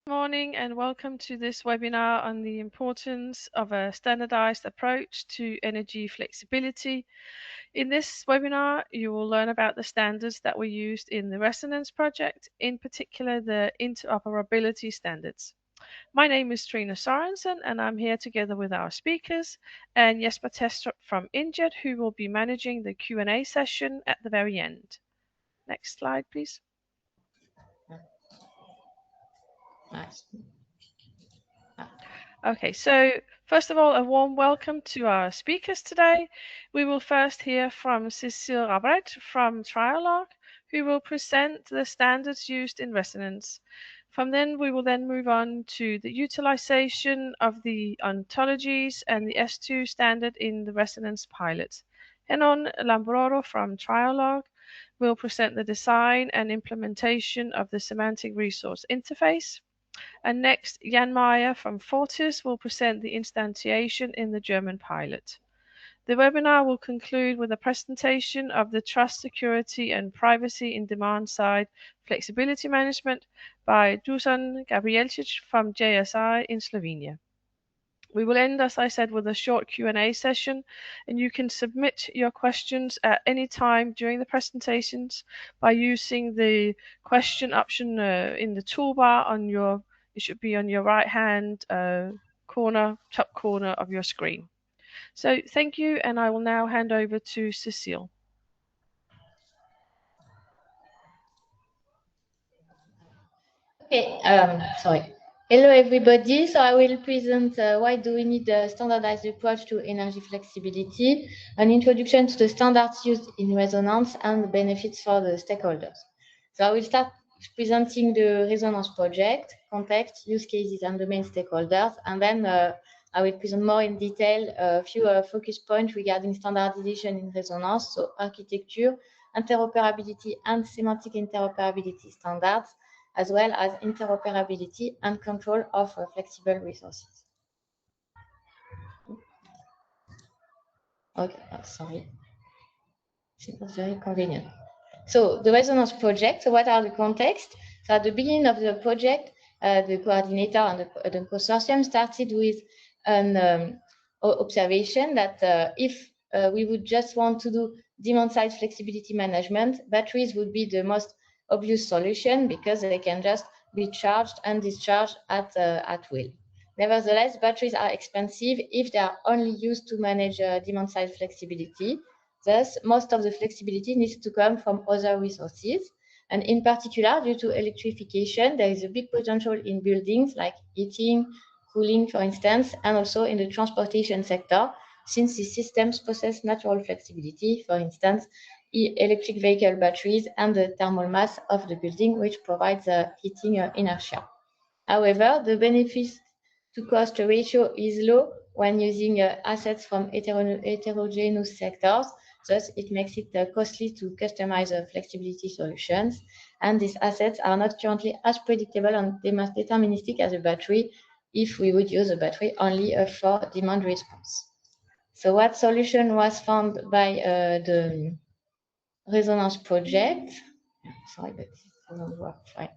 Good morning and welcome to this webinar on the importance of a standardized approach to energy flexibility. In this webinar, you will learn about the standards that were used in the Resonance project, in particular the interoperability standards. My name is Trina Sorensen and I'm here together with our speakers and Jesper Testrup from Injet, who will be managing the Q&A session at the very end. Next slide, please. Nice. Okay, so first of all, a warm welcome to our speakers today. We will first hear from Cécile Rabrait from Trialog, who will present the standards used in Resonance. From then, we will then move on to the utilization of the ontologies and the S2 standard in the Resonance pilot. Henon Lamboro from Trialog will present the design and implementation of the Semantic Resource Interface. And next, Jan Meyer from Fortiss will present the instantiation in the German pilot. The webinar will conclude with a presentation of the trust, security and privacy in demand-side flexibility management by Dušan Gabrijelčič from JSI in Slovenia. We will end, as I said, with a short Q&A session, and you can submit your questions at any time during the presentations by using the question option in the toolbar on your, it should be on your right hand corner, top corner of your screen. So thank you, and I will now hand over to Cécile. Okay, sorry. Hello everybody, so I will present why do we need a standardized approach to energy flexibility, an introduction to the standards used in Resonance and the benefits for the stakeholders. So I will start presenting the Resonance project, context, use cases and the main stakeholders, and then I will present more in detail a few focus points regarding standardization in Resonance, so architecture, interoperability and semantic interoperability standards, as well as interoperability and control of flexible resources. Okay, sorry. It's not very convenient. So the Resonance project, so what are the contexts? So at the beginning of the project, the coordinator and the consortium started with an observation that if we would just want to do demand-side flexibility management, batteries would be the most obvious solution because they can just be charged and discharged at will. Nevertheless, batteries are expensive if they are only used to manage demand-side flexibility. Thus, most of the flexibility needs to come from other resources. And in particular, due to electrification, there is a big potential in buildings like heating, cooling, for instance, and also in the transportation sector, since these systems possess natural flexibility, for instance, electric vehicle batteries and the thermal mass of the building, which provides heating inertia. However, the benefits to cost ratio is low when using assets from heterogeneous sectors. Thus, it makes it costly to customize flexibility solutions. And these assets are not currently as predictable and deterministic as a battery if we would use a battery only for demand response. So what solution was found by the Resonance project? Sorry, but this doesn't work fine.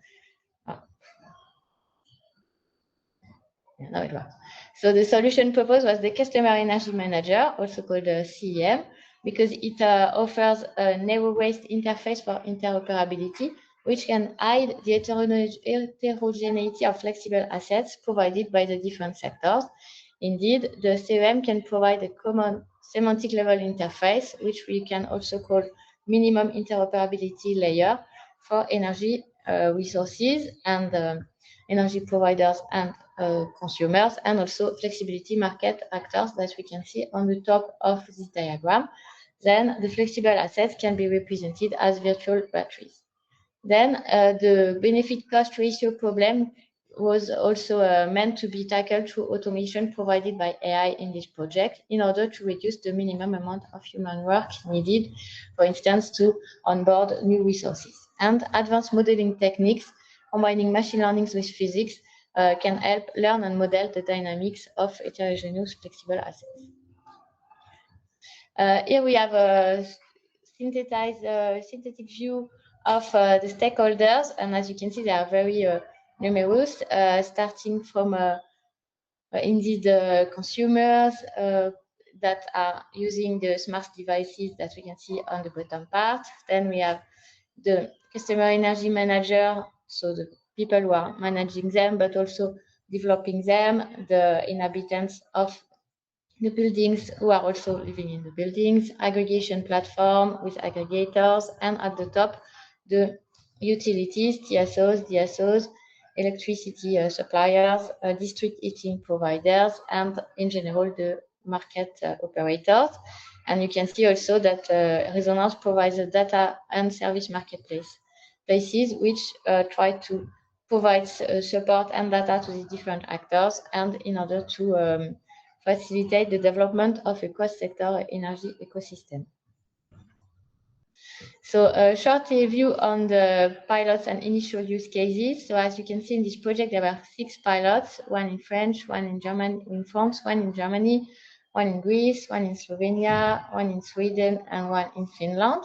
Now it works. So the solution proposed was the Customer Energy Manager, also called CEM, because it offers a narrow-waist interface for interoperability, which can hide the heterogeneity of flexible assets provided by the different sectors. Indeed, the CEM can provide a common semantic level interface, which we can also call minimum interoperability layer for energy resources and energy providers and consumers, and also flexibility market actors that we can see on the top of this diagram. Then the flexible assets can be represented as virtual batteries. Then the benefit cost ratio problem was also meant to be tackled through automation provided by AI in this project in order to reduce the minimum amount of human work needed, for instance, to onboard new resources. And advanced modeling techniques combining machine learning with physics can help learn and model the dynamics of heterogeneous flexible assets. Here we have a synthetic view of the stakeholders, and as you can see, they are very numerous, starting from indeed consumers that are using the smart devices that we can see on the bottom part. Then we have the customer energy manager, so the people who are managing them, but also developing them, the inhabitants of the buildings who are also living in the buildings, aggregation platform with aggregators, and at the top, the utilities, TSOs, DSOs, electricity suppliers, district heating providers, and in general, the market operators. And you can see also that Resonance provides a data and service marketplace places which try to provide support and data to these different actors, and in order to facilitate the development of a cross-sector energy ecosystem. So a short review on the pilots and initial use cases. So as you can see in this project, there were 6 pilots, one in French, one in German, in France, one in Germany, one in Greece, one in Slovenia, one in Sweden, and one in Finland.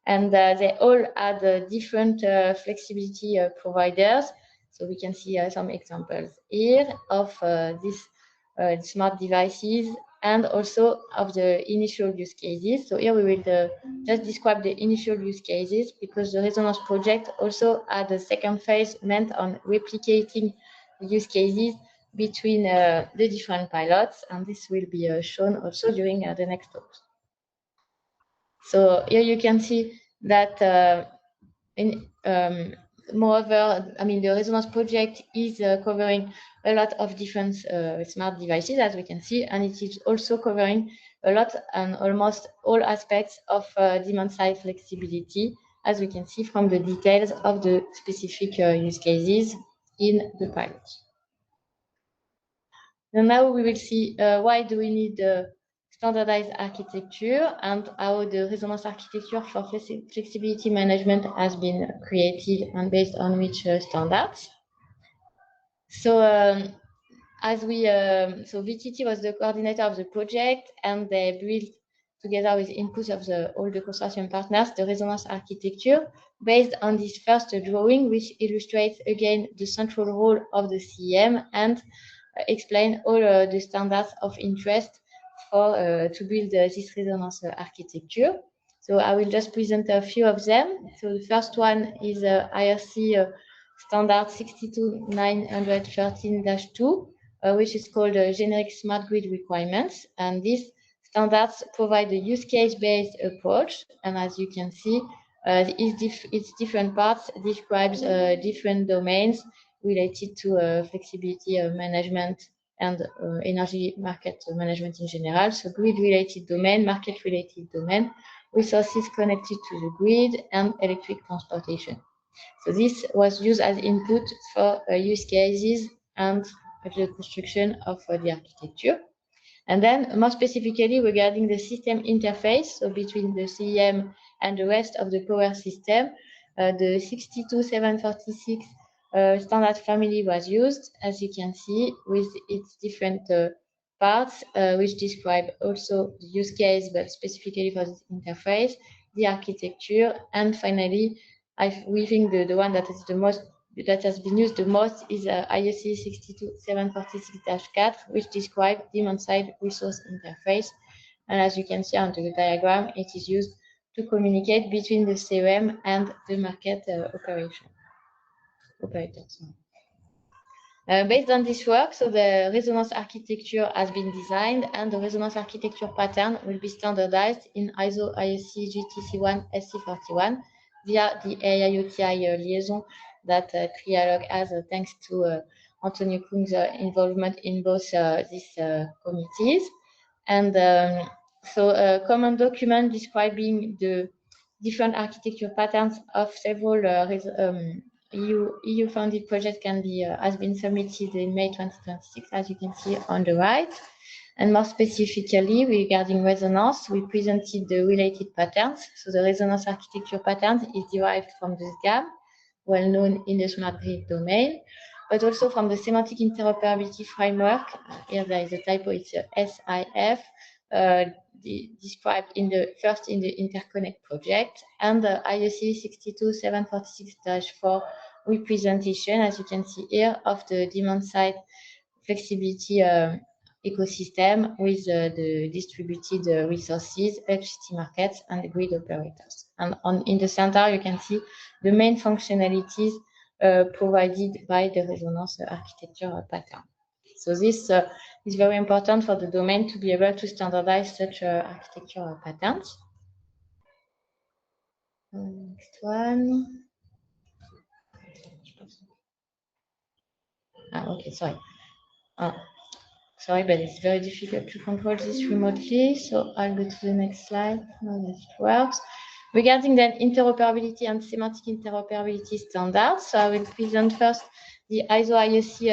And they all had different flexibility providers. So we can see some examples here of these smart devices and also of the initial use cases. So here we will just describe the initial use cases, because the Resonance project also had a second phase meant on replicating the use cases between the different pilots, and this will be shown also during the next talks. So here you can see that moreover, I mean, the Resonance project is covering a lot of different smart devices, as we can see, and it is also covering a lot and almost all aspects of demand-side flexibility, as we can see from the details of the specific use cases in the pilot. And now we will see why do we need standardized architecture and how the Resonance architecture for flexibility management has been created and based on which standards. So as we, so VTT was the coordinator of the project, and they built together with input of all the consortium partners the Resonance architecture based on this first drawing, which illustrates again the central role of the CEM and explain all the standards of interest for to build this Resonance architecture. So I will just present a few of them. So the first one is IRC standard 62913-2, which is called generic smart grid requirements. And these standards provide a use case-based approach. And as you can see, its different parts describes different domains related to flexibility management and energy market management in general. So grid-related domain, market-related domain, resources connected to the grid, and electric transportation. So this was used as input for use cases and the construction of the architecture. And then more specifically regarding the system interface, so between the CEM and the rest of the power system, the 62746 standard family was used, as you can see, with its different parts, which describe also the use case, but specifically for this interface, the architecture, and finally, we think the one that is the most, that has been used the most is IEC 62746-4, which describes demand-side resource interface. And as you can see on the diagram, it is used to communicate between the CRM and the market operators. Based on this work, so the Resonance architecture has been designed, and the Resonance architecture pattern will be standardized in ISO IEC GTC1 SC41 via the AIoTI liaison that Trialog has, thanks to Antonio Kung's involvement in both these committees. And so a common document describing the different architecture patterns of several EU-funded projects has been submitted in May 2026, as you can see on the right. And more specifically, regarding Resonance, we presented the related patterns. So the Resonance architecture pattern is derived from the SGAM, well known in the smart grid domain, but also from the semantic interoperability framework. Here there is a typo, it's a SIF, described in the interconnect project, and the IEC 62746-4 representation, as you can see here, of the demand-side flexibility ecosystem with the distributed resources, electricity markets, and the grid operators. And in the center, you can see the main functionalities provided by the resonance architecture pattern. So this is very important for the domain to be able to standardize such architecture patterns. Next one. Okay, sorry. Sorry, but it's very difficult to control this remotely. So I'll go to the next slide. Now that it works. Regarding then interoperability and semantic interoperability standards, so I will present first the ISO IEC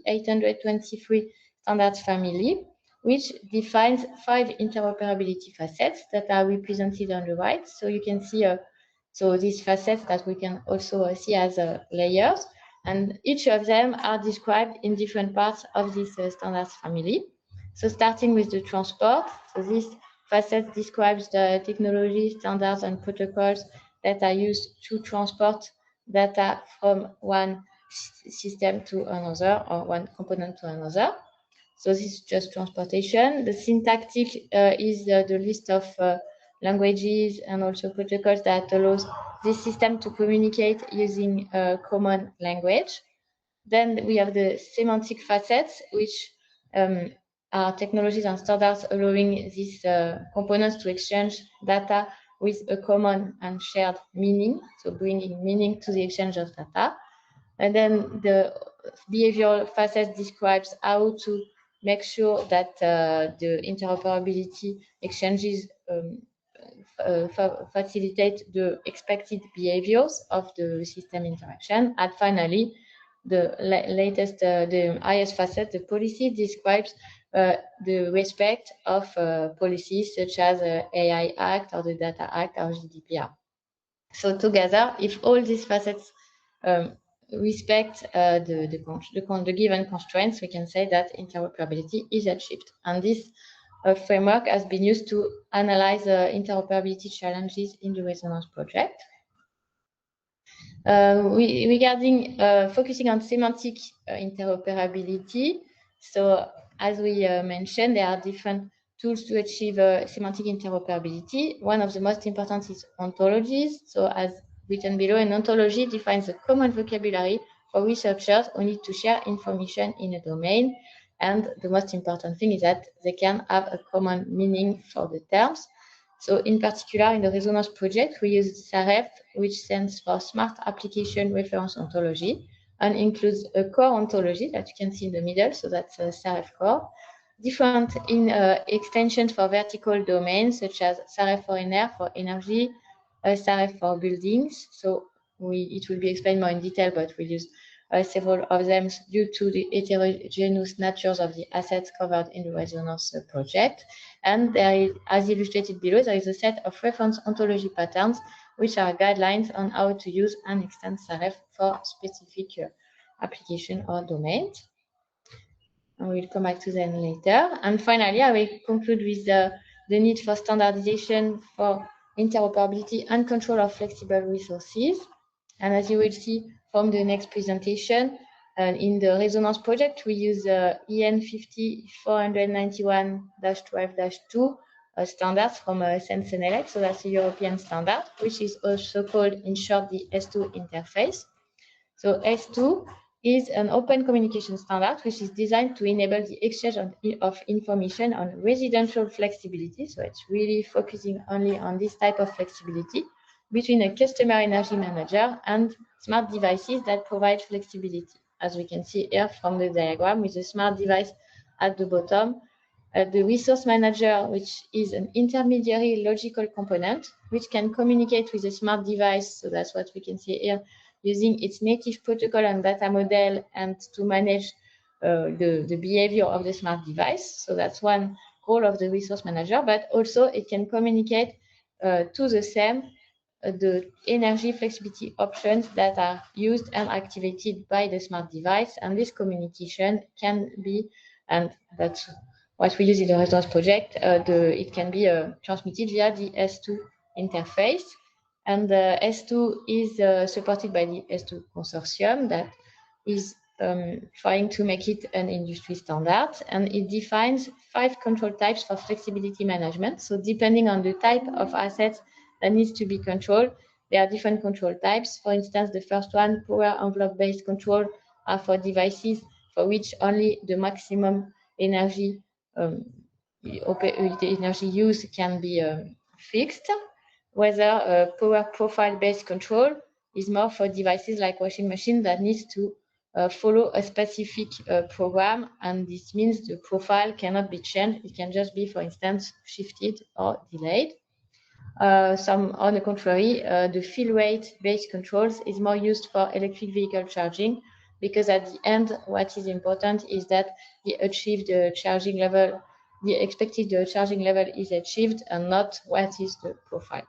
2180823 standards family, which defines 5 interoperability facets that are represented on the right. So you can see so these facets that we can also see as layers, and each of them are described in different parts of this standards family. So starting with the transport, so this facet describes the technology, standards, and protocols that are used to transport data from one system to another or one component to another. So this is just transportation. The syntactic is the list of languages and also protocols that allows this system to communicate using a common language. Then we have the semantic facets, which are technologies and standards allowing these components to exchange data with a common and shared meaning, so bringing meaning to the exchange of data. And then the behavioral facet describes how to make sure that the interoperability exchanges facilitate the expected behaviors of the system interaction. And finally, the latest, the highest facet, the policy, describes the respect of policies such as the AI Act or the Data Act or GDPR. So together, if all these facets respect the given constraints, we can say that interoperability is achieved. And this framework has been used to analyze interoperability challenges in the Resonance project. Regarding focusing on semantic interoperability, so as we mentioned, there are different tools to achieve semantic interoperability. One of the most important is ontologies. So as written below, an ontology defines a common vocabulary for researchers who need to share information in a domain. And the most important thing is that they can have a common meaning for the terms. So in particular, in the Resonance project, we use SAREF, which stands for Smart Application Reference Ontology, and includes a core ontology that you can see in the middle. So that's a SAREF core. Different extensions for vertical domains, such as SAREF for energy, SAREF for buildings. So it will be explained more in detail, but we'll use several of them due to the heterogeneous natures of the assets covered in the Resonance project. And there is, as illustrated below, there is a set of reference ontology patterns, which are guidelines on how to use and extend SAREF for specific application or domains. And we'll come back to them later. And finally, I will conclude with the need for standardization for interoperability and control of flexible resources. And as you will see from the next presentation, in the Resonance project, we use EN 50491-12-2 standards from Sensenelec. So that's a European standard, which is also called, in short, the S2 interface. So S2 is an open communication standard, which is designed to enable the exchange of information on residential flexibility. So it's really focusing only on this type of flexibility between a customer energy manager and smart devices that provide flexibility. As we can see here from the diagram, with a smart device at the bottom, the resource manager, which is an intermediary logical component, which can communicate with a smart device. So that's what we can see here, using its native protocol and data model, and to manage the behavior of the smart device. So that's one role of the resource manager, but also it can communicate to the SEM the energy flexibility options that are used and activated by the smart device. And this communication can be, and that's what we use in the Resonance project, it can be transmitted via the S2 interface. And the S2 is supported by the S2 consortium that is trying to make it an industry standard, and it defines 5 control types for flexibility management. So depending on the type of assets that needs to be controlled, there are different control types. For instance, the first one, power envelope-based control, are for devices for which only the maximum energy energy use can be fixed. Whether power profile-based control is more for devices like washing machine that needs to follow a specific program, and this means the profile cannot be changed. It can just be, for instance, shifted or delayed. Some, on the contrary, the fill rate-based controls is more used for electric vehicle charging, because at the end, what is important is that the achieved charging level, the expected charging level is achieved, and not what is the profile.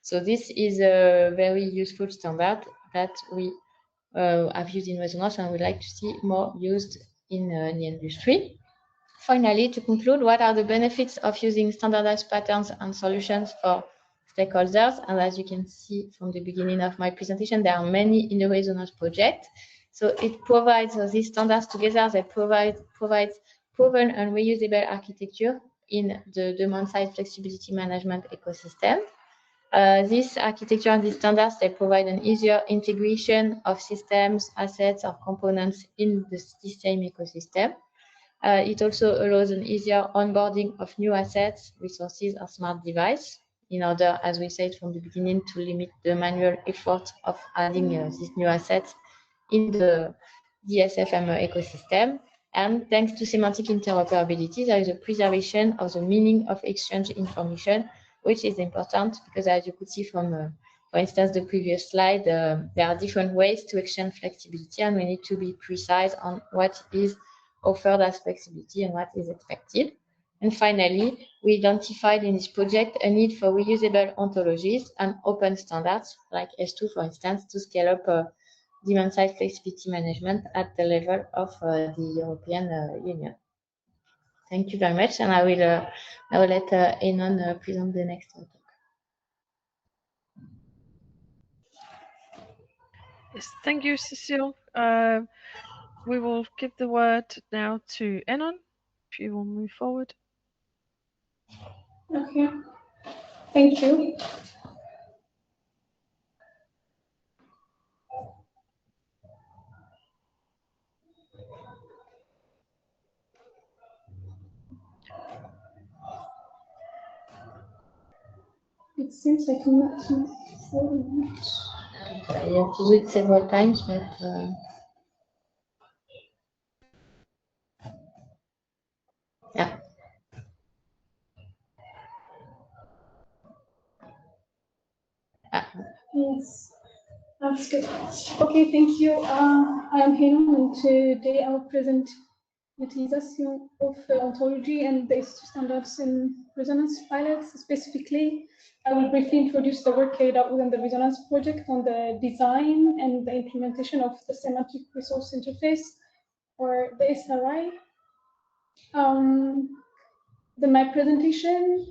So this is a very useful standard that we have used in Resonance and would like to see more used in the industry. Finally, to conclude, what are the benefits of using standardized patterns and solutions for stakeholders? And as you can see from the beginning of my presentation, there are many in the Resonance project. So it provides these standards together, they provides proven and reusable architecture in the demand-side flexibility management ecosystem. This architecture and these standards, they provide an easier integration of systems, assets, or components in the same ecosystem. It also allows an easier onboarding of new assets, resources, or smart device in order, as we said from the beginning, to limit the manual effort of adding these new assets in the DSFM ecosystem. And thanks to semantic interoperability, there is a preservation of the meaning of exchange information, which is important because, as you could see from, for instance, the previous slide, there are different ways to exchange flexibility, and we need to be precise on what is offered as flexibility and what is expected. And finally, we identified in this project a need for reusable ontologies and open standards like S2, for instance, to scale up demand-side flexibility management at the level of the European Union. Thank you very much, and I will let Henon present the next talk. Yes, thank you, Cécile. We will give the word now to Henon, if you will move forward. Okay, thank you. It seems like I'm not so much. I have to do it several times, but yeah. Yes, that's good. Okay, thank you. I am Henon, and today I will present utilization of ontology and based standards in Resonance pilots. Specifically, I will briefly introduce the work carried out within the Resonance project on the design and the implementation of the Semantic Resource Interface, or the SRI. My presentation,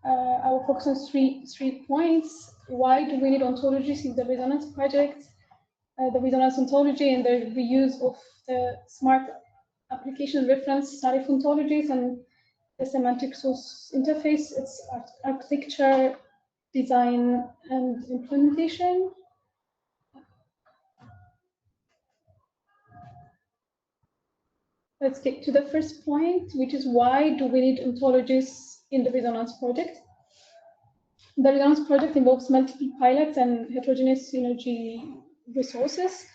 I will focus on three points. Why do we need ontologies in the Resonance project? The Resonance ontology and the reuse of the smart application reference SAREF ontologies and the Semantic Resource Interface, its architecture, design, and implementation. Let's get to the first point, which is why do we need ontologies in the Resonance project? The Resonance project involves multiple pilots and heterogeneous energy resources.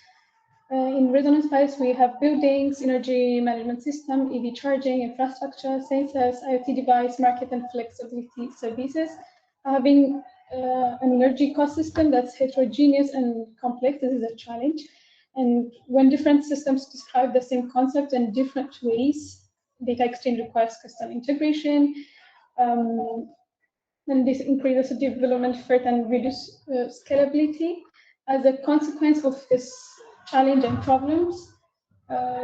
In Resonance pilots, we have buildings, energy management system, EV charging, infrastructure, sensors, IoT device, market, and flexibility services. Having an energy ecosystem that's heterogeneous and complex, this is a challenge. And when different systems describe the same concept in different ways, data exchange requires custom integration. And this increases the development effort and reduce scalability. As a consequence of this challenge and problems,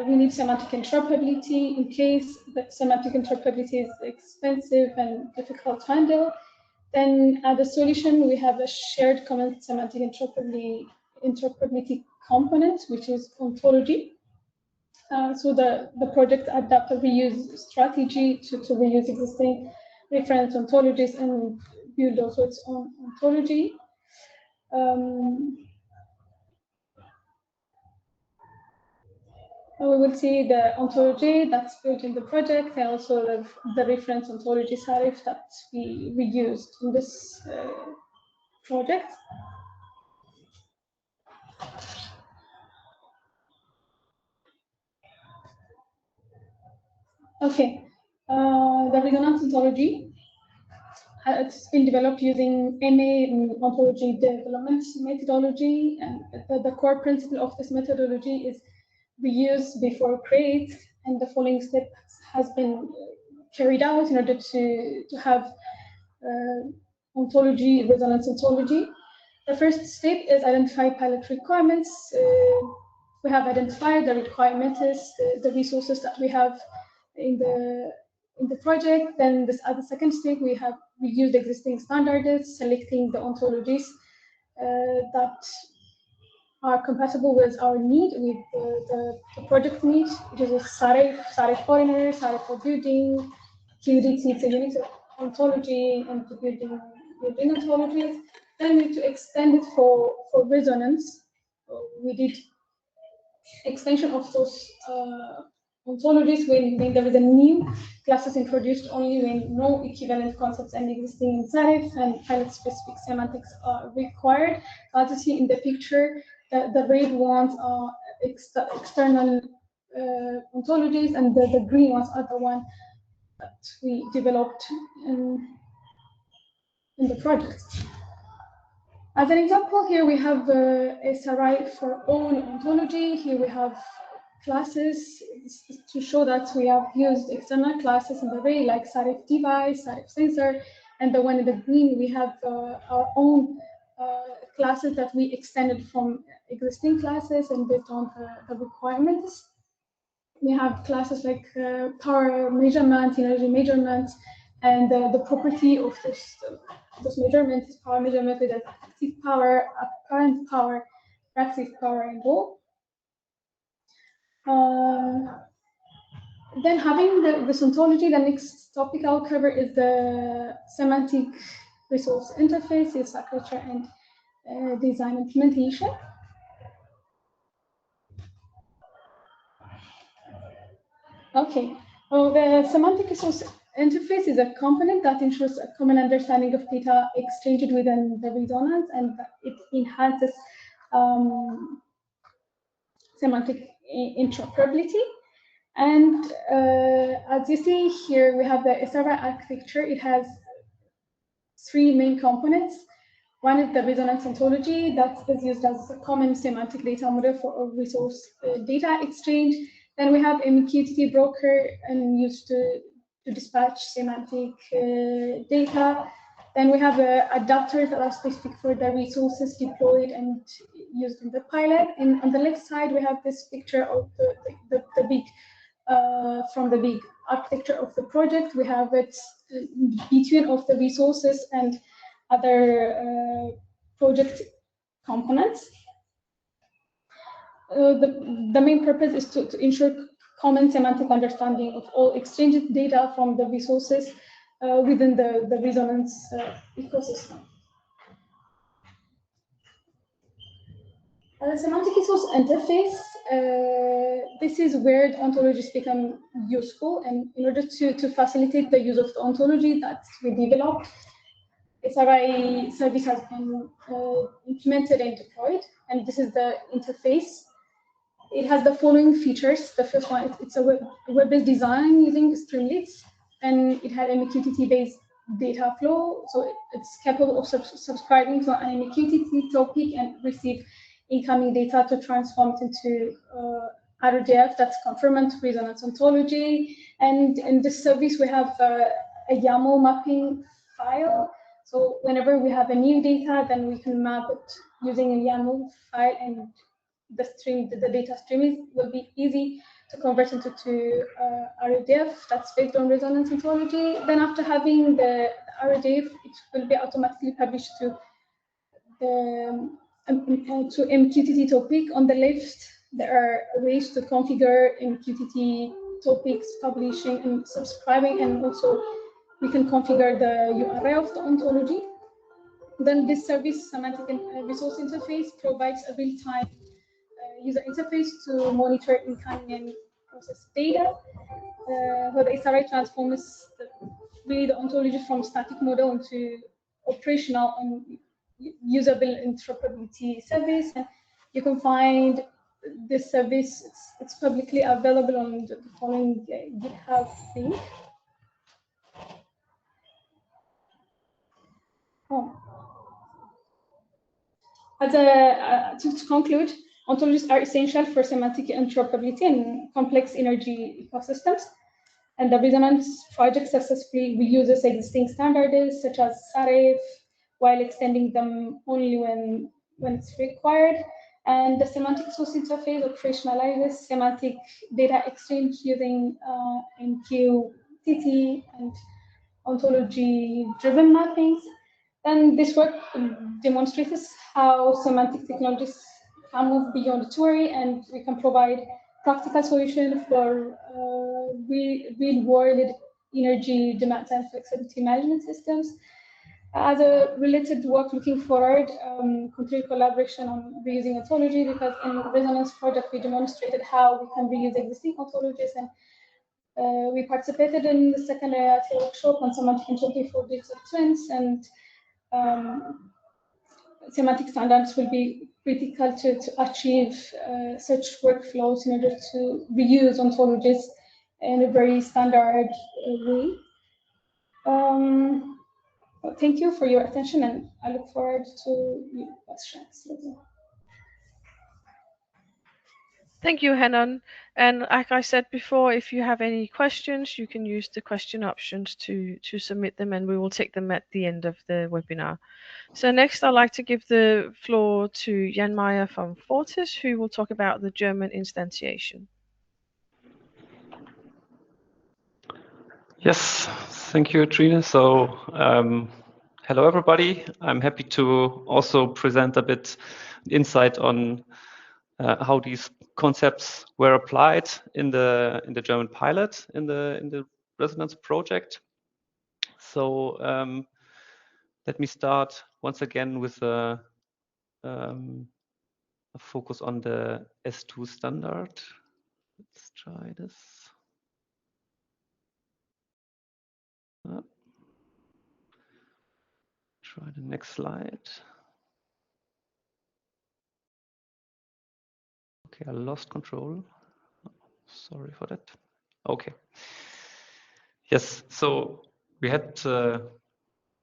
we need semantic interoperability. In case that semantic interoperability is expensive and difficult to handle, Then as a solution, we have a shared common semantic interoperability component, which is ontology. So the project adapts a reuse strategy to reuse existing reference ontologies and build also its own ontology. We will see the ontology that's built in the project, and also the reference ontology SAREF that we used in this project. Okay, the resonance ontology, it's been developed using MA ontology development methodology, and the core principle of this methodology is reuse before create, and the following step has been carried out in order to have ontology, resonance ontology. The first step is identify pilot requirements. We have identified the requirements, the resources that we have in the project. Then at the second step, we used existing standards, selecting the ontologies that are compatible with our need, with the project need, which is SAREF foreigner, SAREF for building, QDT, it's a unit of ontology, and to building ontologies. Then we need to extend it for resonance. We did extension of those ontologies when there is a new classes introduced, only when no equivalent concepts are existing in SAREF and pilot-specific semantics are required. As you see in the picture, the red ones are external ontologies, and the green ones are the ones that we developed in the project. As an example, here we have a SAREF for all ontology. Here we have classes to show that we have used external classes in the red, like SAREF device, SAREF sensor, and the one in the green, we have our own classes that we extended from existing classes and based on the requirements. We have classes like power measurement, energy measurement, and the property of those measurements is power measurement with active power, apparent power, passive power, and all. Then having this ontology, the next topic I'll cover is the Semantic Resource Interface, its architecture and design implementation. Okay, well, the Semantic Resource Interface is a component that ensures a common understanding of data exchanged within the resonance, and it enhances semantic interoperability. And as you see here, we have the SAREF architecture. It has three main components. One is the resonance ontology that is used as a common semantic data model for resource data exchange. Then we have MQTT broker and used to dispatch semantic data. Then we have adapters that are specific for the resources deployed and used in the pilot. And on the left side, we have this picture of the big, from the big architecture of the project. We have it between of the resources and other project components. The main purpose is to ensure common semantic understanding of all exchanged data from the resources within the resonance ecosystem. The semantic resource interface, this is where the ontologies become useful, and in order to facilitate the use of the ontology that we developed, SRI service has been implemented and deployed, and this is the interface. It has the following features. The first one, it's a web-based design using Streamlets, and it had MQTT-based data flow, so it's capable of subscribing to an MQTT topic and receive incoming data to transform it into RDF that's conformant to resonance ontology. And in this service, we have a YAML mapping file. So whenever we have a new data, then we can map it using a YAML file, and the data stream will be easy to convert into RDF that's based on resonance ontology. Then after having the RDF, it will be automatically published to the to MQTT topic. On the left, there are ways to configure MQTT topics, publishing and subscribing, and also we can configure the URL of the ontology. Then this service, Semantic Resource Interface, provides a real-time user interface to monitor incoming and process data. Where the SRI transforms the ontology from static model into operational and usable interoperability service. And you can find this service, it's publicly available on the following GitHub link. To conclude, ontologies are essential for semantic interoperability and complex energy ecosystems. And the Resonance project successfully reuses existing standards such as SAREF while extending them only when it's required. And the Semantic Resource Interface operationalizes semantic data exchange using MQTT and ontology-driven mappings. And this work demonstrates how semantic technologies can move beyond the theory, and we can provide practical solutions for real-world energy demand and flexibility management systems. As a related work looking forward, continue collaboration on reusing ontology, because in Resonance project we demonstrated how we can reuse existing ontologies, and we participated in the second IIT workshop on semantic entropy for digital twins, and semantic standards will be critical to achieve such workflows in order to reuse ontologies in a very standard way. Thank you for your attention, and I look forward to your questions. Thank you, Henon. And like I said before, if you have any questions, you can use the question options to submit them, and we will take them at the end of the webinar. So next, I'd like to give the floor to Jan Meyer from Fortiss, who will talk about the German instantiation. Yes, thank you, Trine. So, hello, everybody. I'm happy to also present a bit insight on how these concepts were applied in the German pilot in the Resonance project. So, let me start once again with a focus on the S2 standard. Let's try this. Try the next slide. Okay, I lost control. Sorry for that. Okay. Yes, so we had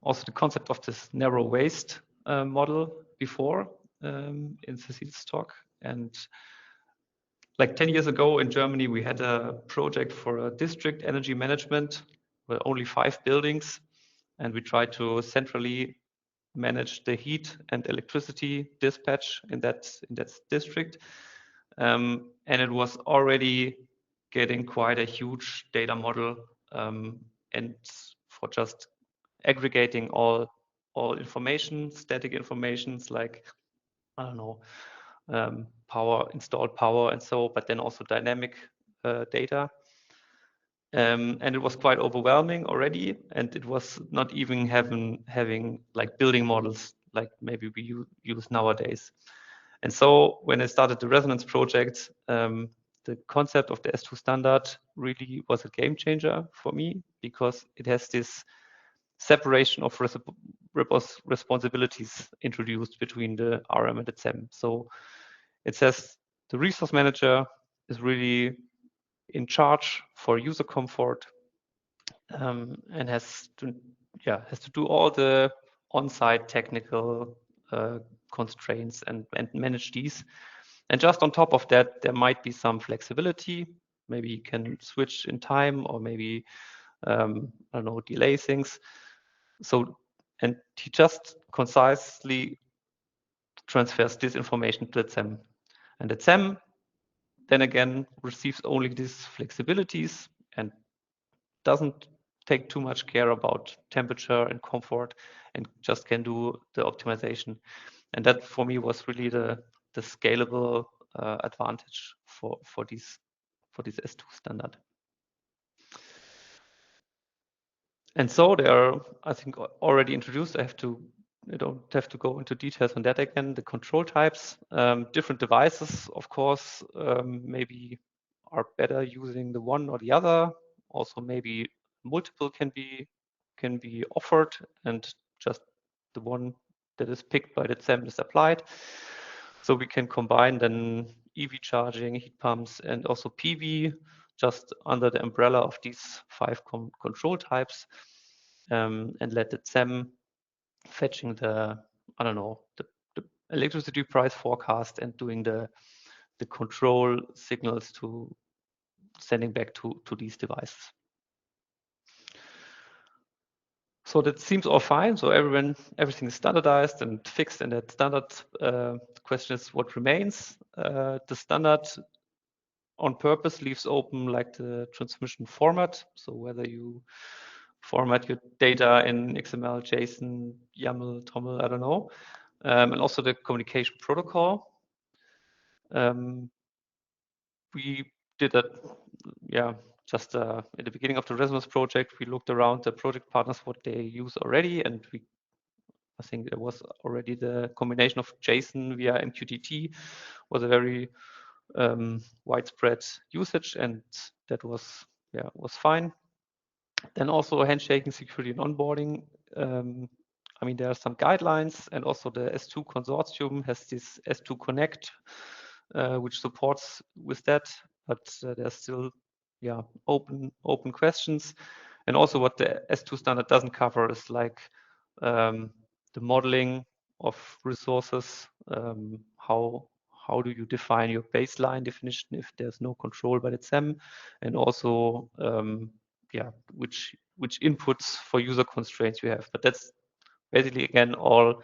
also the concept of this narrow waist model before in Cécile's talk. And like 10 years ago in Germany, we had a project for a district energy management with only 5 buildings. And we tried to centrally manage the heat and electricity dispatch in that district. And it was already getting quite a huge data model, and for just aggregating all information, static informations like, I don't know, power, installed power and so, but then also dynamic data. And it was quite overwhelming already, and it was not even having like building models like maybe we use nowadays. And so when I started the Resonance project, the concept of the S2 standard really was a game changer for me, because it has this separation of responsibilities introduced between the RM and the SEM. So it says the resource manager is really in charge for user comfort, and has to do all the on-site technical constraints and manage these. And just on top of that, there might be some flexibility. Maybe you can switch in time, or maybe I don't know, delay things. So, and he just concisely transfers this information to the SEM, and the SEM then again receives only these flexibilities and doesn't take too much care about temperature and comfort and just can do the optimization. And that for me was really the scalable advantage for this S2 standard. And so they are, I think, already introduced. I don't have to go into details on that again. The control types, different devices, of course, maybe are better using the one or the other. Also, maybe multiple can be offered, and just the one that is picked by the SEM is applied. So we can combine then EV charging, heat pumps, and also PV just under the umbrella of these 5 control types, and let the SEM fetching the electricity price forecast and doing the control signals to sending back to these devices. So that seems all fine. So everything is standardized and fixed, and that standard. The question is what remains. The standard on purpose leaves open like the transmission format. So whether you format your data in XML, JSON, YAML, TOML, I don't know. And also the communication protocol. We did that, just in the beginning of the Resonance project. We looked around the project partners, what they use already, and I think there was already the combination of JSON via MQTT was a very widespread usage, and that was fine. Then also handshaking, security, and onboarding. I mean, there are some guidelines, and also the S2 consortium has this S2 Connect, which supports with that, but there's still open questions. And also what the S2 standard doesn't cover is like the modeling of resources. How do you define your baseline definition if there's no control by the SEM, and also which inputs for user constraints you have. But that's basically again all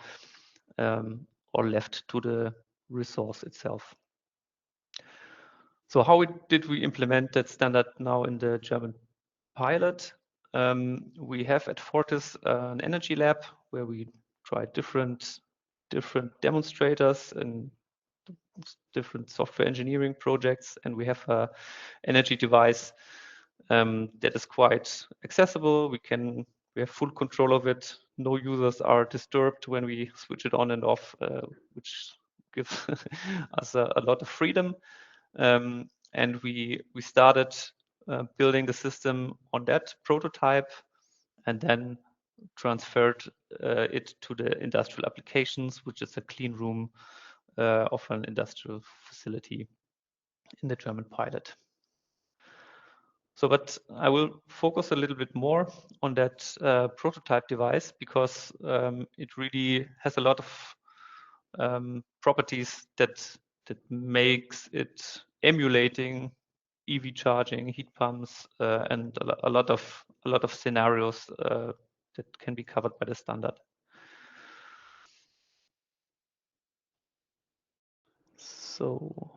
left to the resource itself. So how did we implement that standard now in the German pilot? We have at Fortiss an energy lab where we try different demonstrators and different software engineering projects, and we have an energy device that is quite accessible. We have full control of it. No users are disturbed when we switch it on and off, which gives us a lot of freedom. And we started building the system on that prototype, and then transferred it to the industrial applications, which is a clean room of an industrial facility in the German pilot. So, but I will focus a little bit more on that prototype device, because it really has a lot of properties that makes it emulating EV charging, heat pumps, and a lot of scenarios that can be covered by the standard. So,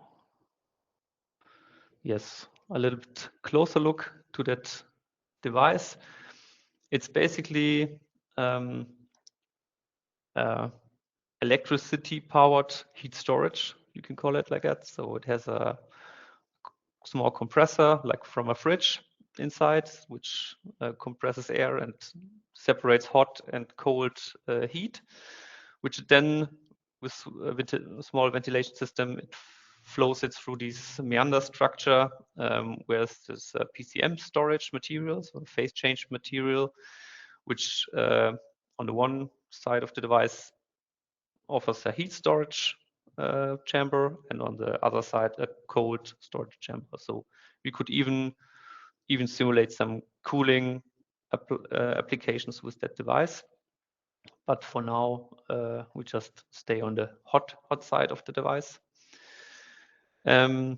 yes, a little bit closer look to that device. It's basically electricity powered heat storage, you can call it like that. So it has a small compressor like from a fridge inside, which compresses air and separates hot and cold heat, which then with a small ventilation system, it flows it through this meander structure, where this PCM storage material, so phase change material, which on the one side of the device offers a heat storage chamber, and on the other side a cold storage chamber. So we could even simulate some cooling applications with that device. But for now, we just stay on the hot side of the device. And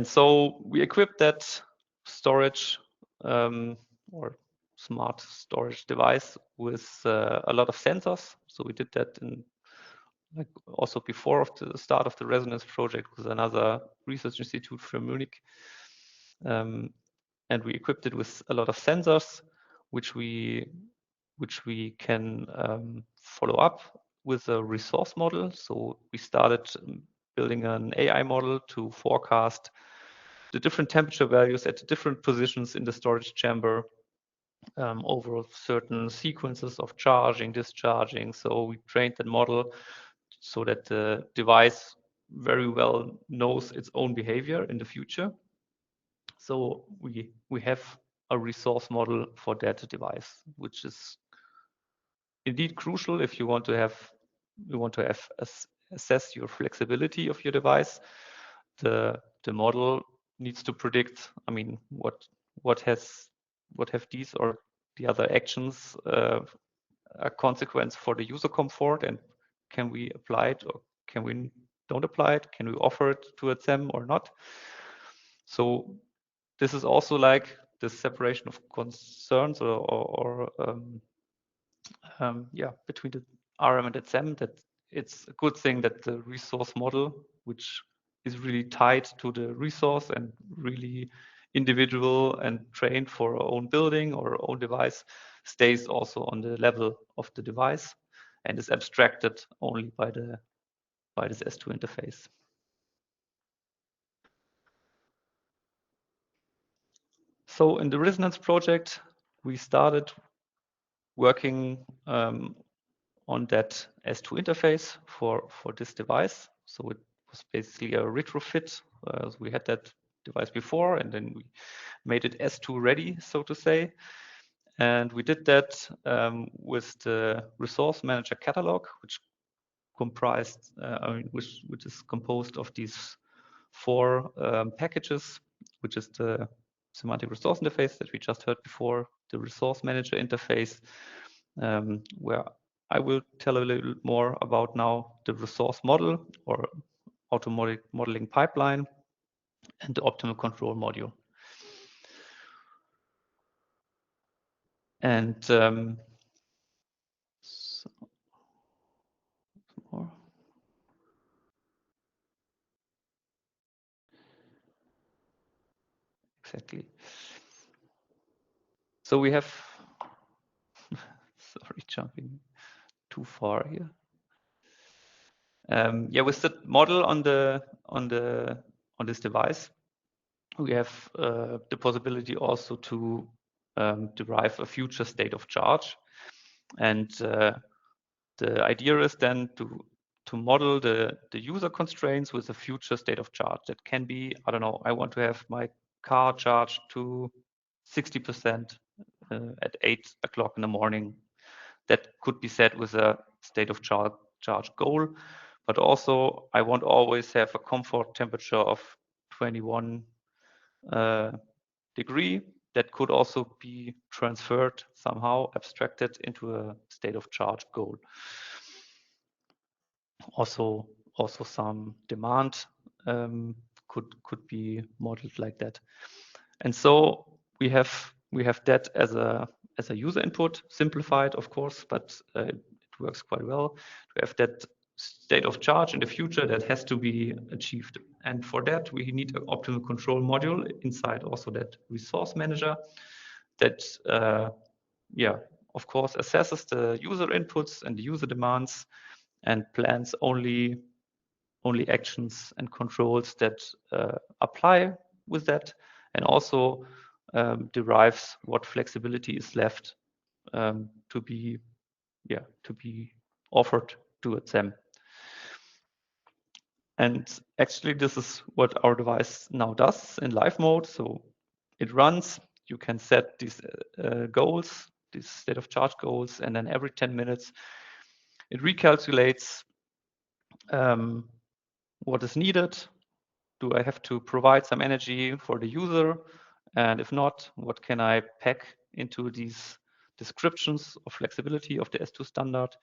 so we equipped that storage or smart storage device with a lot of sensors. So we did that in also before of the start of the Resonance project with another research institute from Munich. And we equipped it with a lot of sensors, which we can follow up with a resource model. So we started building an AI model to forecast the different temperature values at the different positions in the storage chamber over certain sequences of charging, discharging. So we trained that model so that the device very well knows its own behavior in the future. So we have a resource model for that device, which is indeed crucial if you want to assess your flexibility of your device. The model needs to predict, I mean, what have these or the other actions a consequence for the user comfort, and can we apply it or can we don't apply it? Can we offer it to a SEM or not? So this is also like the separation of concerns between the RM and the SEM, that it's a good thing that the resource model, which is really tied to the resource and really individual and trained for our own building or our own device, stays also on the level of the device and is abstracted only by this S2 interface. So in the resonance project, we started working on that S2 interface for this device. So it was basically a retrofit. We had that device before, and then we made it S2 ready, so to say. And we did that with the resource manager catalog, which comprised, which is composed of these 4 packages, which is the semantic resource interface that we just heard before, the resource manager interface, where I will tell a little more about now, the resource model or automatic modeling pipeline, and the optimal control module. And exactly. So we have, sorry, jumping too far here. With the model on this device, we have the possibility also to derive a future state of charge, and the idea is then to model the user constraints with a future state of charge. That can be, I don't know, I want to have my car charged to 60% at 8 o'clock in the morning. That could be set with a state of charge goal, but also I won't always have a comfort temperature of 21 degree. That could also be transferred somehow, abstracted into a state of charge goal. Also some demand could be modeled like that. And so we have that as a user input, simplified of course, but it works quite well. We have that state of charge in the future that has to be achieved, and for that we need an optimal control module inside also that resource manager that of course assesses the user inputs and the user demands and plans only actions and controls that apply with that, and also derives what flexibility is left to be offered to a SEM. And actually, this is what our device now does in live mode. So it runs. You can set these goals, these state of charge goals, and then every 10 minutes, it recalculates what is needed. Do I have to provide some energy for the user? And if not, what can I pack into these descriptions of flexibility of the S2 standard?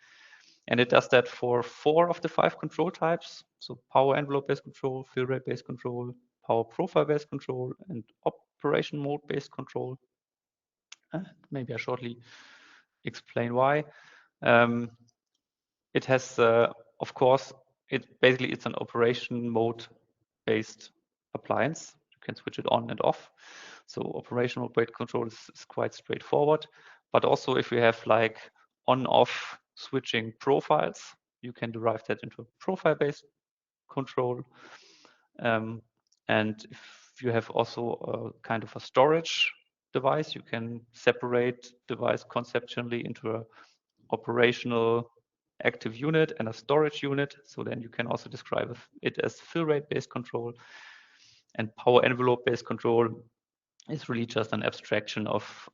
And it does that for 4 of the 5 control types. So power envelope-based control, fill rate-based control, power profile-based control, and operation mode-based control. Maybe I shortly explain why. It has, of course, it's an operation mode-based appliance. You can switch it on and off. So operation mode-based control is quite straightforward. but also if you have like on-off switching profiles, you can derive that into a profile-based control. And if you have also a kind of a storage device, you can separate device conceptually into a operational active unit and a storage unit. So then you can also describe it as fill rate based control. And power envelope based control is really just an abstraction of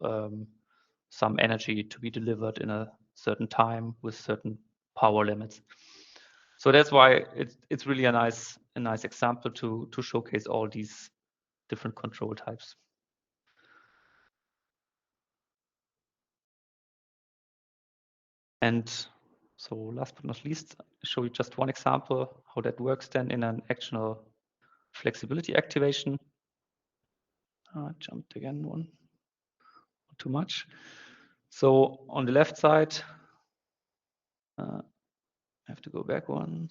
some energy to be delivered in a certain time with certain power limits. So that's why it's really a nice example to showcase all these different control types. And so last but not least, I'll show you just one example how that works then in an actual flexibility activation. I jumped again one, too much. So on the left side, I have to go back one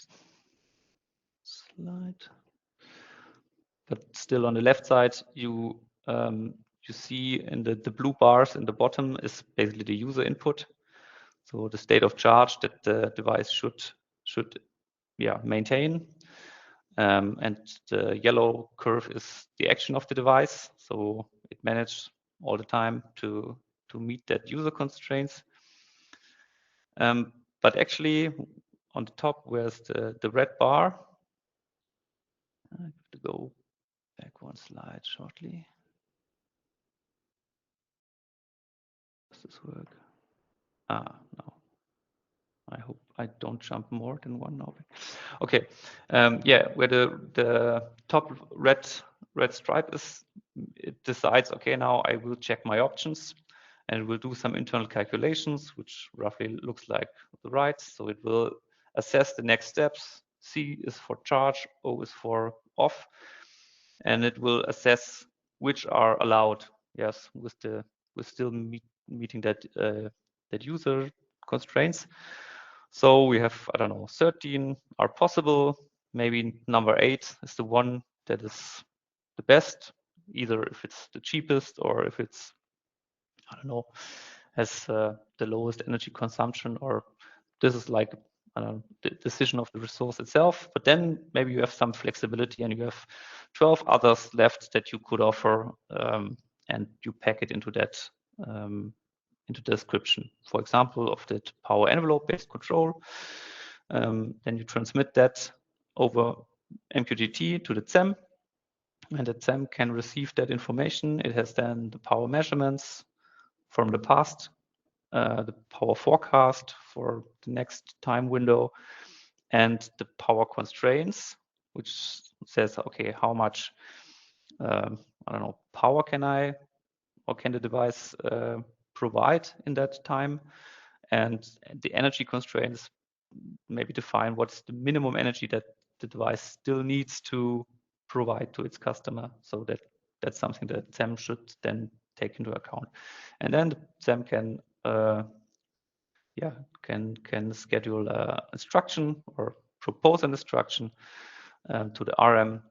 slide. But still on the left side, you see in the blue bars in the bottom is basically the user input. So the state of charge that the device should maintain. And the yellow curve is the action of the device. So it manages all the time to meet that user constraints. But actually on the top, where's the red bar? I have to go back one slide shortly. Does this work? No. I hope I don't jump more than one now. Okay, where the top red stripe is, it decides, okay, now I will check my options and it will do some internal calculations, which roughly looks like the right. So it will assess the next steps. C is for charge, O is for off, and it will assess which are allowed. Yes, with still meeting that user constraints. So we have, I don't know, 13 are possible. Maybe number 8 is the one that is the best, either if it's the cheapest or if it's, I don't know, has the lowest energy consumption, or this is like the decision of the resource itself. But then maybe you have some flexibility and you have 12 others left that you could offer, and you pack it into that into the description, for example, of that power envelope based control. Then you transmit that over MQTT to the CEM, and the CEM can receive that information. It has then the power measurements from the past, the power forecast for the next time window, and the power constraints, which says, okay, how much I don't know, power can the device provide in that time, and the energy constraints maybe define what's the minimum energy that the device still needs to provide to its customer. So that's something that CEM should then take into account. And then the CEM can schedule an instruction or propose an instruction to the RM,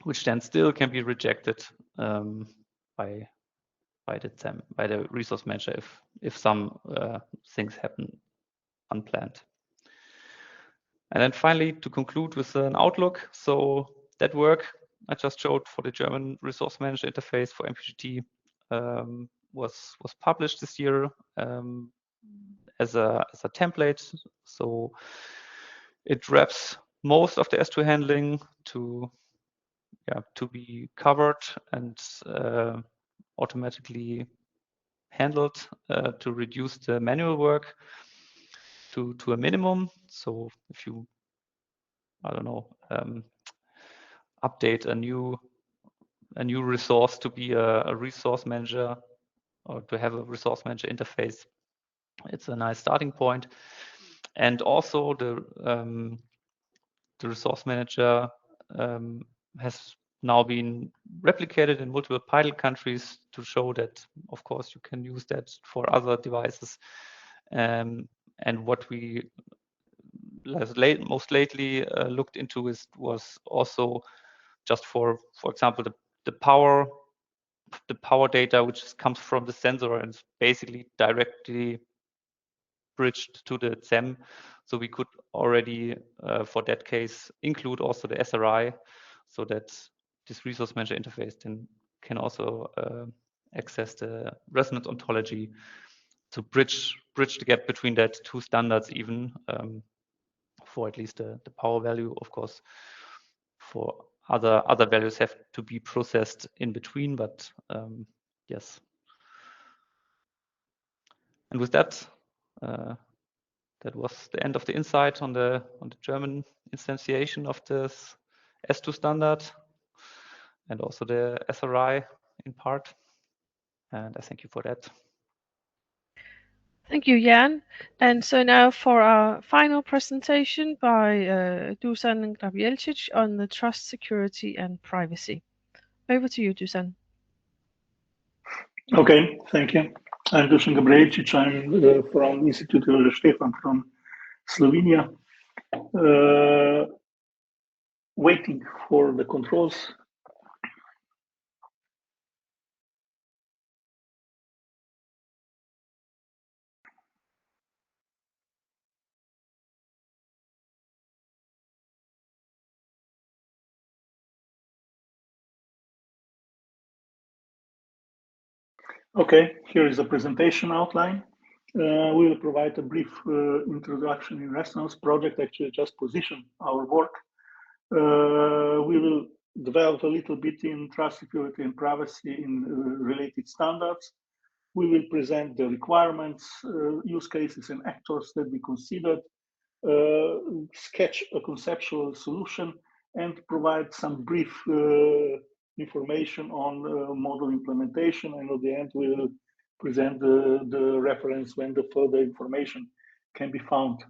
which then still can be rejected by the CEM, by the resource manager if some things happen unplanned. And then finally, to conclude with an outlook, so that work I just showed for the German resource manager interface for MQTT was published this year as a template. So it wraps most of the S2 handling to be covered and automatically handled to reduce the manual work to a minimum. So if you, I don't know, update a new resource to be a resource manager or to have a resource manager interface, it's a nice starting point. And also the resource manager has now been replicated in multiple pilot countries to show that, of course, you can use that for other devices. And what we most lately looked into was also just for example, the power the power data which comes from the sensor and is basically directly bridged to the SEM. So we could already, for that case, include also the SRI, so that this resource manager interface then can also access the resonance ontology to bridge the gap between that two standards, even for at least the power value. Of course, for other values have to be processed in between, but yes. And with that, that was the end of the insight on the German instantiation of this S2 standard and also the SRI in part. And I thank you for that. Thank you, Jan. And so now for our final presentation by Dušan Gabrijelčič on the trust, security, and privacy. Over to you, Dušan. Okay, thank you. I'm Dušan Gabrijelčič. I'm from Institute Jožef Stefan from Slovenia. Waiting for the controls. Okay, here is the presentation outline. We will provide a brief introduction in Resonance project, actually just position our work. We will develop a little bit in trust, security, and privacy in related standards. We will present the requirements, use cases, and actors that we considered, sketch a conceptual solution, and provide some brief information on model implementation. And at the end, we will present the reference when the further information can be found.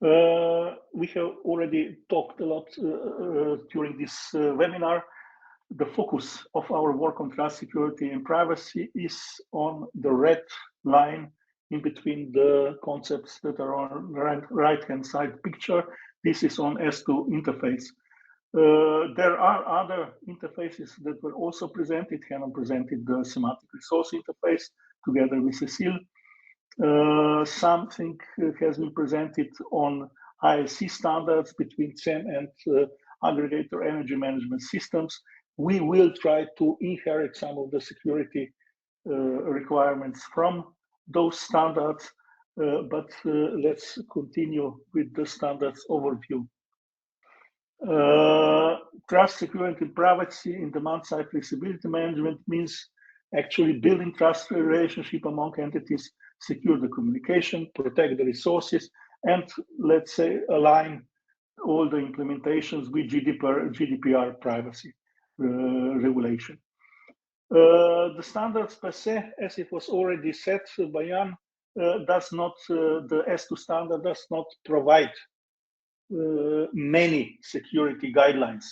We have already talked a lot during this webinar. The focus of our work on trust, security, and privacy is on the red line in between the concepts that are on the right-hand side picture. This is on S2 interface. There are other interfaces that were also presented. Henon presented the Semantic Resource Interface together with Cécile. Something has been presented on ISC standards between SEM and aggregator energy management systems. We will try to inherit some of the security requirements from those standards, but let's continue with the standards overview. Trust, security, and privacy in demand-side flexibility management means actually building trust relationship among entities, secure the communication, protect the resources, and let's say align all the implementations with GDPR privacy regulation. The standards per se, as it was already said by Jan, the S2 standard does not provide many security guidelines.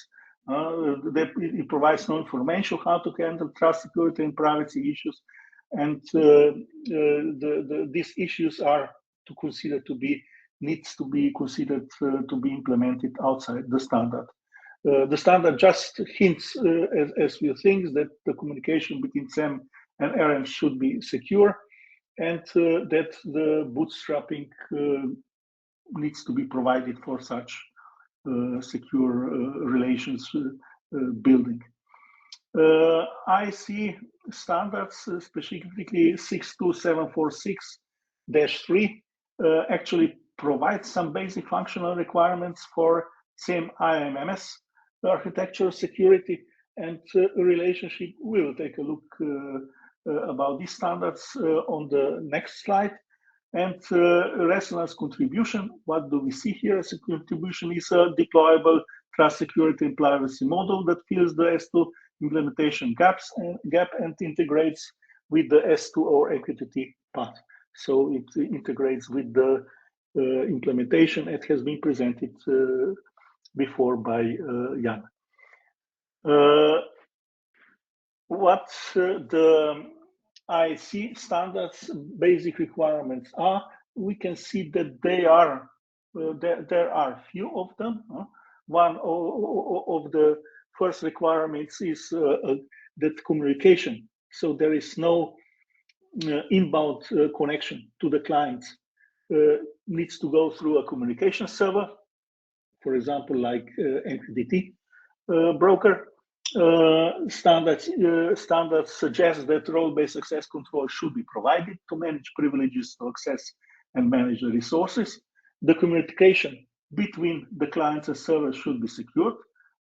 It provides no information how to handle trust, security, and privacy issues, and these issues are to consider needs to be considered to be implemented outside the standard. The standard just hints as few things that the communication between SEM and RM should be secure, and that the bootstrapping needs to be provided for such secure relations building. IC standards, specifically 62746-3, actually provide some basic functional requirements for same IMMS architecture security and relationship. We will take a look about these standards on the next slide. And Resonance contribution, what do we see here as a contribution is a deployable trust, security, and privacy model that fills the S2 implementation gap and integrates with the S2 or equity path. So it integrates with the implementation. It has been presented before by Jan. What the IC standards basic requirements are, we can see that they are there are few of them, one of the first requirements is that communication. So there is no inbound connection to the clients. Needs to go through a communication server, for example, like MQTT broker. Standards suggest that role-based access control should be provided to manage privileges to access and manage the resources. The communication between the clients and servers should be secured,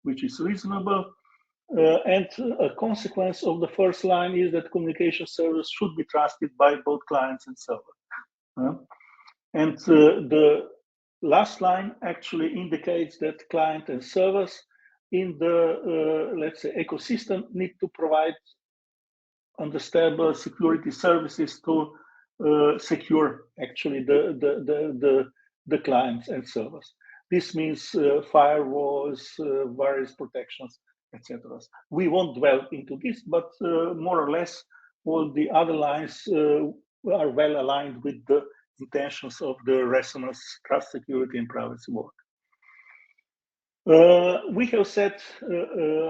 which is reasonable. And a consequence of the first line is that communication servers should be trusted by both clients and servers. And the last line actually indicates that client and servers in the, let's say, ecosystem need to provide understandable security services to secure actually the clients and servers. This means firewalls, various protections, etc. We won't delve into this, but more or less all the other lines are well aligned with the intentions of the Resonance trust, security, and privacy work. We have set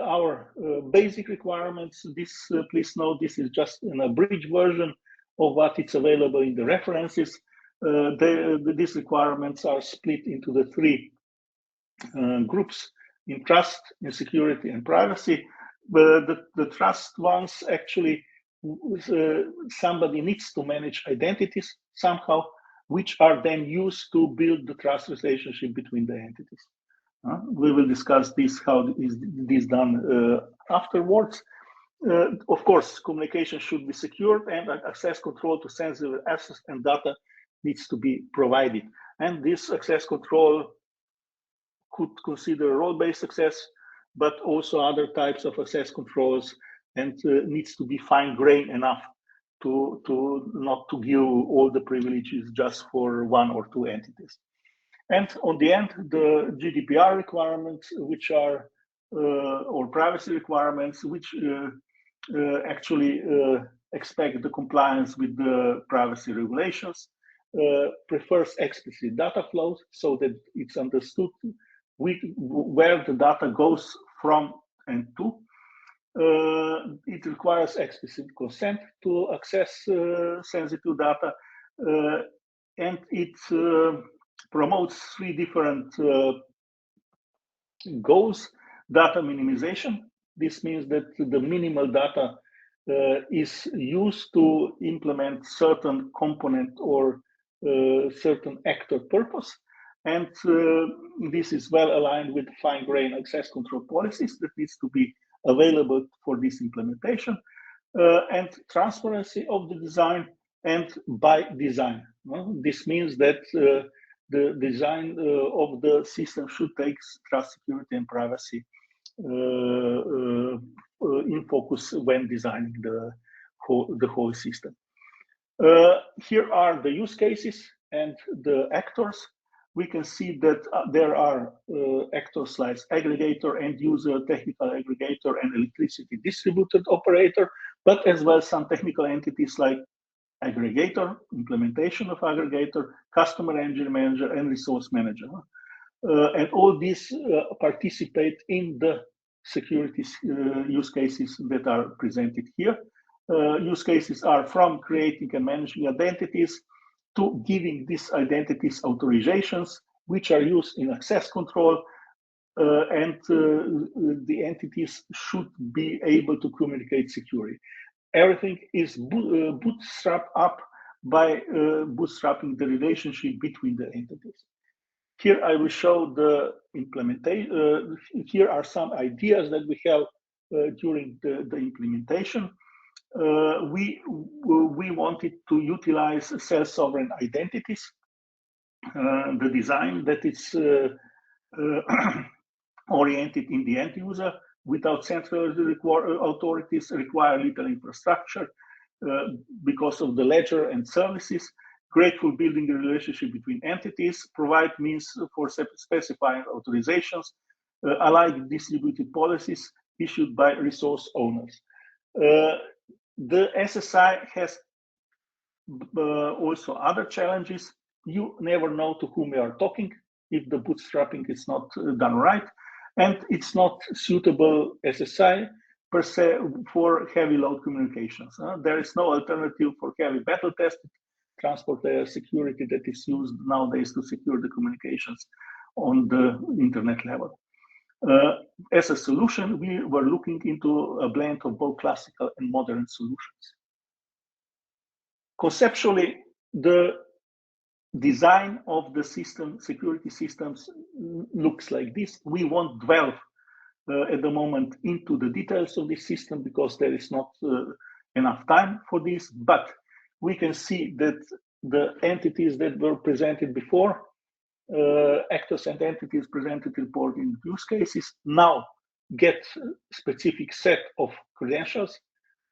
our basic requirements. This, please note, this is just an abridged version of what is available in the references. These requirements are split into the three groups: in trust, in security, and privacy. The trust ones actually, somebody needs to manage identities somehow, which are then used to build the trust relationship between the entities. We will discuss this, how is this done afterwards. Of course, communication should be secured, and access control to sensitive assets and data needs to be provided. And this access control could consider role-based access, but also other types of access controls, and needs to be fine-grained enough to not to give all the privileges just for one or two entities. And on the end, the GDPR requirements, which are, or privacy requirements, which actually expect the compliance with the privacy regulations, prefers explicit data flows so that it's understood where the data goes from and to. It requires explicit consent to access sensitive data, and it promotes three different goals. Data minimization. This means that the minimal data is used to implement certain component or certain actor purpose. And this is well aligned with fine-grained access control policies that needs to be available for this implementation, and transparency of the design and by design. This means that the design of the system should take trust, security, and privacy in focus when designing the whole system. Here are the use cases and the actors. We can see that there are actors like aggregator, end user, technical aggregator, and electricity distributed operator, but as well some technical entities like aggregator, implementation of aggregator, customer engine manager, and resource manager. And all these participate in the security use cases that are presented here. Use cases are from creating and managing identities to giving these identities authorizations, which are used in access control, and the entities should be able to communicate securely. Everything is bootstrapped up by bootstrapping the relationship between the entities. Here I will show the implementation. Here are some ideas that we have during the implementation. We wanted to utilize self-sovereign identities. The design that is oriented in the end user without central authorities, require little infrastructure because of the ledger and services. Grateful building the relationship between entities, provide means for specifying authorizations, alike distributed policies issued by resource owners. The SSI has also other challenges. You never know to whom you are talking if the bootstrapping is not done right. and it's not suitable SSI per se for heavy load communications. There is no alternative for heavy battle tested transport layer security that is used nowadays to secure the communications on the internet level. As a solution, we were looking into a blend of both classical and modern solutions. Conceptually, the design of the system, security systems, looks like this. We won't dwell at the moment into the details of this system because there is not enough time for this, but we can see that the entities that were presented before, actors and entities presented report in use cases, now get specific set of credentials,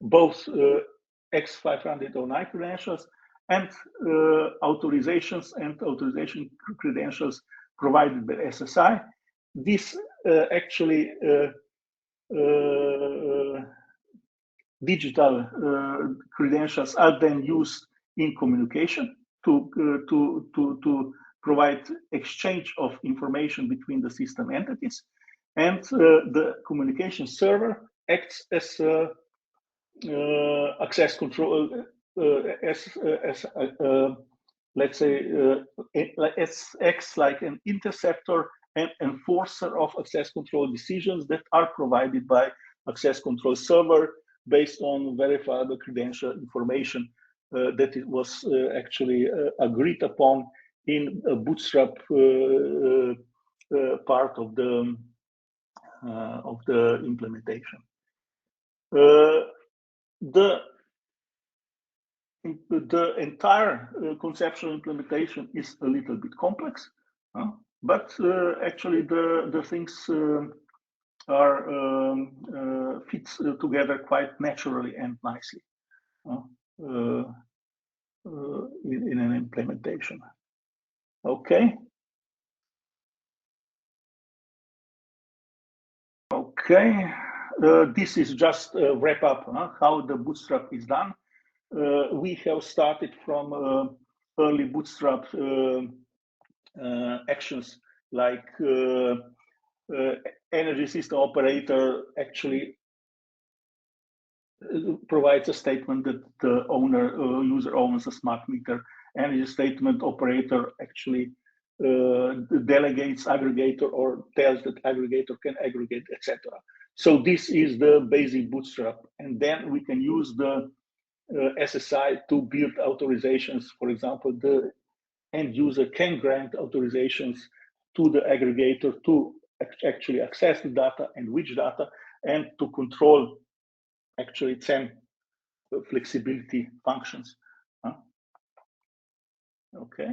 both X509 credentials and authorizations and authorization credentials provided by SSI. This actually digital credentials are then used in communication to provide exchange of information between the system entities, and the communication server acts as access control, let's say, acts like an interceptor and enforcer of access control decisions that are provided by access control server based on verifiable credential information that it was actually agreed upon in a bootstrap part of the implementation. The entire conceptual implementation is a little bit complex, but actually the things are fits together quite naturally and nicely in an implementation. Okay. Okay. This is just a wrap up how the bootstrap is done. We have started from early bootstrap actions like energy system operator actually provides a statement that the user owns a smart meter. Energy statement operator actually delegates aggregator or tells that aggregator can aggregate, etc. So this is the basic bootstrap, and then we can use the SSI to build authorizations. For example, the end user can grant authorizations to the aggregator to actually access the data and which data, and to control actually SAM flexibility functions. Okay.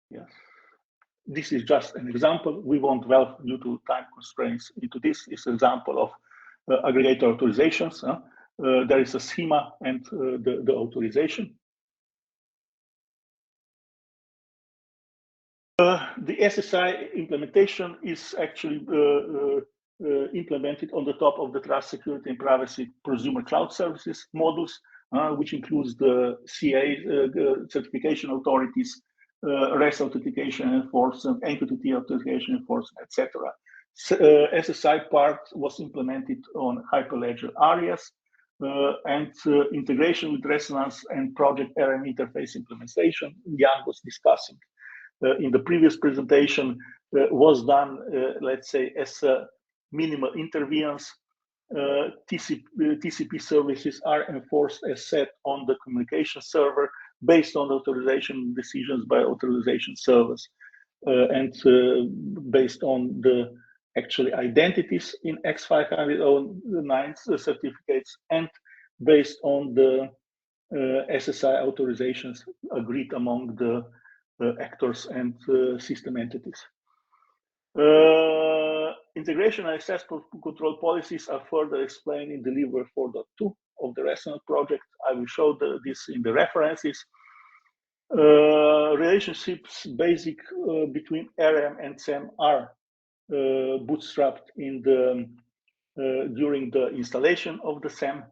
Yes. This is just an example. We won't delve due to time constraints into this. It's an example of aggregator authorizations. There is a schema and the authorization. The SSI implementation is actually implemented on the top of the trust, security, and privacy prosumer cloud services modules, which includes the CA certification authorities, REST authentication enforcement, MQTT authentication enforcement, etc. SSI part was implemented on Hyperledger Arias, and integration with Resonance and Project RM interface implementation. Jan was discussing in the previous presentation was done, let's say, as a minimal intervenes. TCP services are enforced as set on the communication server based on authorization decisions by authorization servers, and based on the actually identities in X509 certificates, and based on the SSI authorizations agreed among the actors and system entities. Integration and access control policies are further explained in Deliver 4.2 of the Resonance project. I will show this in the references. Relationships basic between RM and SAM are bootstrapped in the during the installation of the SAM.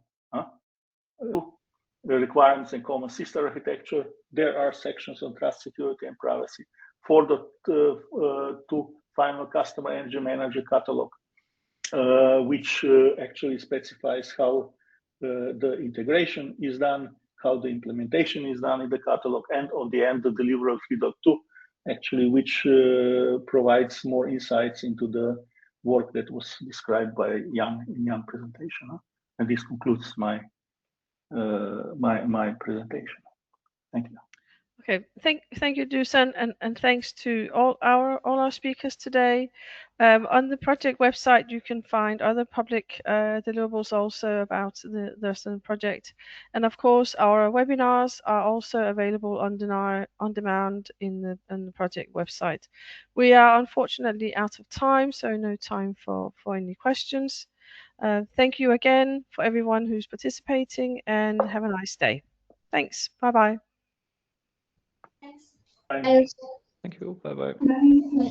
The requirements and common sister architecture. There are sections on trust, security, and privacy 4.2 final customer energy manager catalog, which actually specifies how the integration is done, how the implementation is done in the catalog, and on the end, the deliverable 3.2, actually, which provides more insights into the work that was described by Jan presentation. And this concludes my my presentation. Thank you. Okay, thank you, Dušan, and thanks to all our speakers today. On the project website, you can find other public deliverables also about the project, and of course, our webinars are also available on demand in the project website. We are unfortunately out of time, so no time for any questions. Thank you again for everyone who's participating, and have a nice day. Thanks. Bye bye. Thanks. Thank you. Bye bye. Bye.